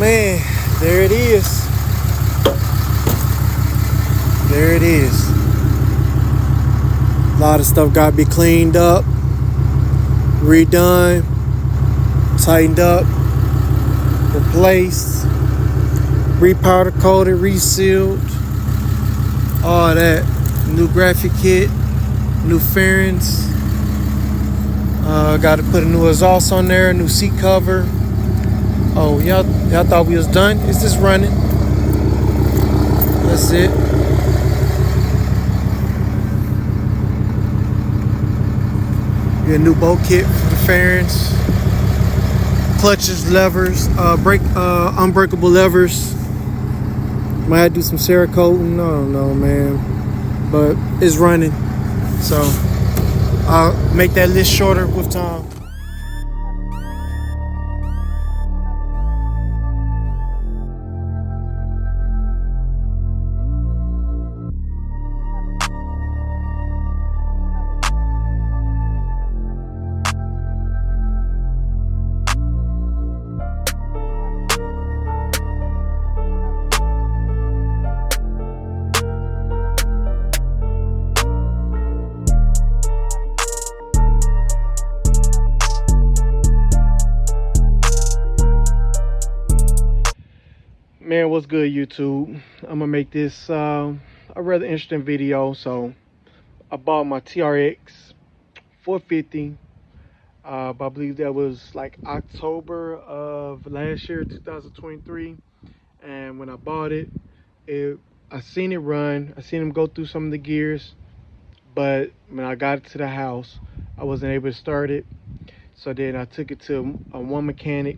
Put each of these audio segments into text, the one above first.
man, there it is. There it is. A lot of stuff got to be cleaned up, redone, tightened up, replaced, repowder coated, resealed, all that. New graphic kit, new fairings. Got to put a new exhaust on there, a new seat cover. Oh, y'all thought we was done? It's just running. That's it. Get a new bolt kit for the fairings. Clutches, levers, unbreakable levers. Might have to do some Cerakoting. I don't know, man. But it's running. So I'll make that list shorter with time. Man, what's good, YouTube? I'm gonna make this a rather interesting video. So I bought my TRX450. I believe that was like October of last year, 2023. And when I bought it, I seen it run. I seen him go through some of the gears, but when I got it to the house, I wasn't able to start it. So then I took it to one mechanic.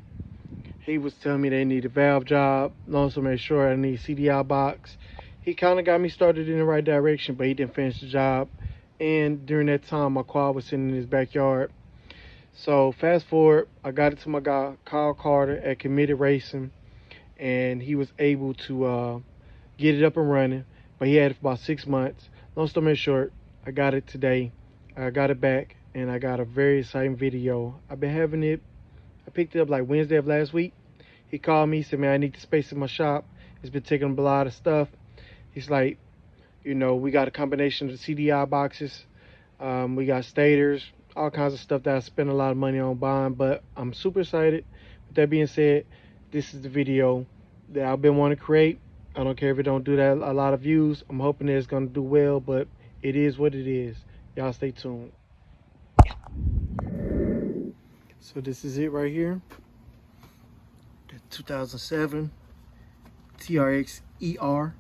He was telling me they need a valve job. Also made sure I need a CDI box. He kind of got me started in the right direction, but he didn't finish the job. And during that time, my quad was sitting in his backyard. So fast forward, I got it to my guy, Kyle Carter at Committed Racing. And he was able to get it up and running. But he had it for about 6 months. Long story short, I got it today. I got it back. And I got a very exciting video. I've been having it. I picked it up like Wednesday of last week. He called me, said, man, I need the space in my shop. It's been taking up a lot of stuff. He's like, you know, we got a combination of the CDI boxes. We got stators, all kinds of stuff that I spent a lot of money on buying, but I'm super excited. With that being said, this is the video that I've been wanting to create. I don't care if it don't do that a lot of views. I'm hoping that it's going to do well, but it is what it is. Y'all stay tuned. So this is it right here. The 2007 TRX ER.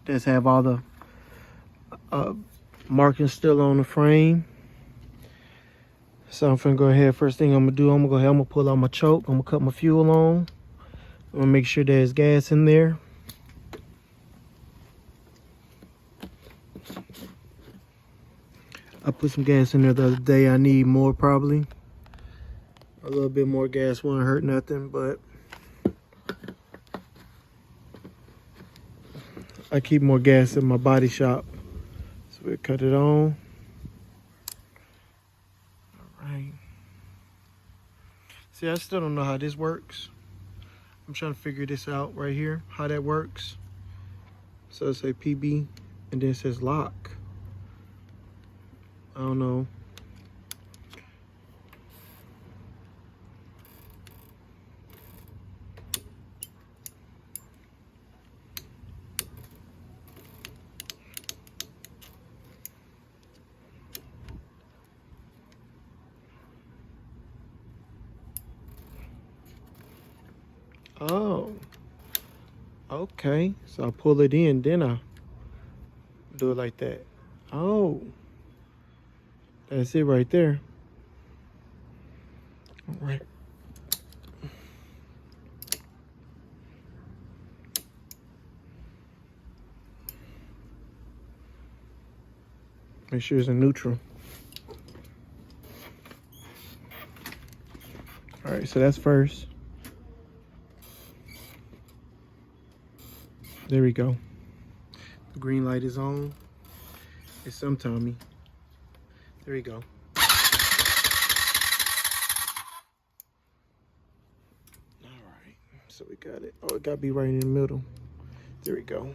Does have all the markings still on the frame. So I'm finna go ahead. First thing I'm gonna do, I'm gonna pull out my choke. I'm gonna cut my fuel on. I'm gonna make sure there's gas in there. I put some gas in there the other day. I need more probably. A little bit more gas won't hurt nothing, but I keep more gas in my body shop. So we cut it on. All right. See, I still don't know how this works. I'm trying to figure this out right here, how that works. So it say PB and then it says lock. I don't know. Oh, okay. So I pull it in, then I do it like that. Oh, that's it right there. All right. Make sure it's in neutral. All right, so that's first. There we go. The green light is on. It's some Tommy. There we go. so we got it. Oh, it got to be right in the middle. There we go.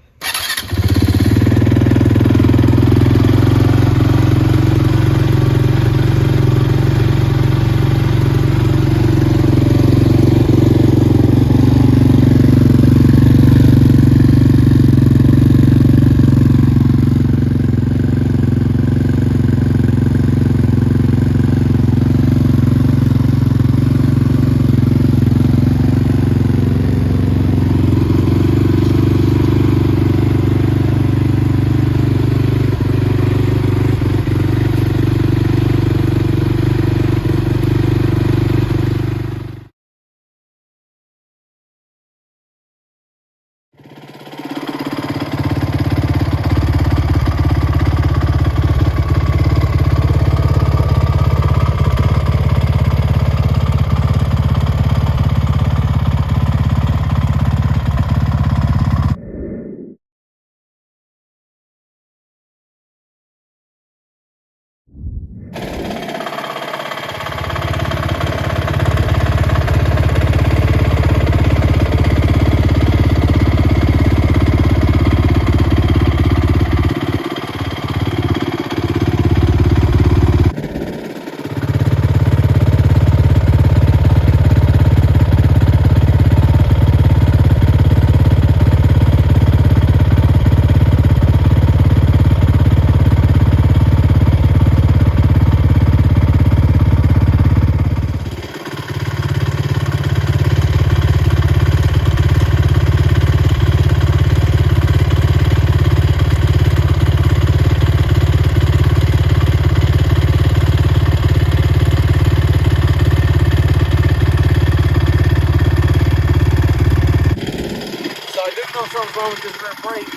Something's wrong with this rear brake.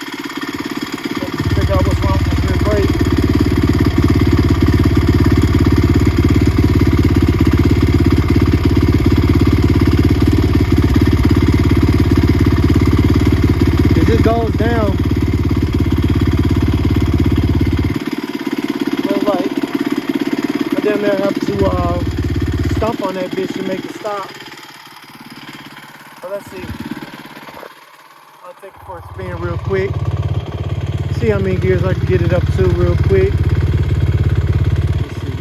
Figure out what's wrong with this rear brake. As it goes down, real light, I damn near have to stomp on that bitch to make it stop. But let's see. I'll take it for a spin real quick. See how many gears I can get it up to real quick. Let's see.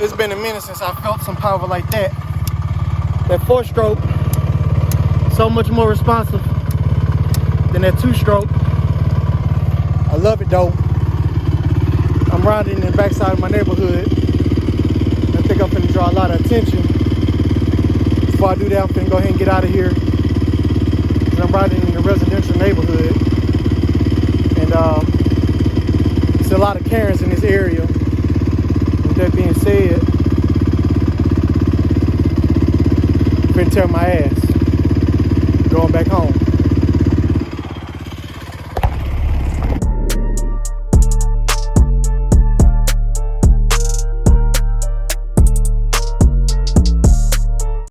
it's been a minute since I felt some power like that. That 4-stroke, so much more responsive than that 2-stroke. I love it though. I'm riding in the backside of my neighborhood. I think I'm finna draw a lot of attention. Before I do that, I'm finna go ahead and get out of here. And I'm riding in a residential neighborhood. And there's a lot of Karens in this area. With that being said, I'm finna tear my ass. Going back home.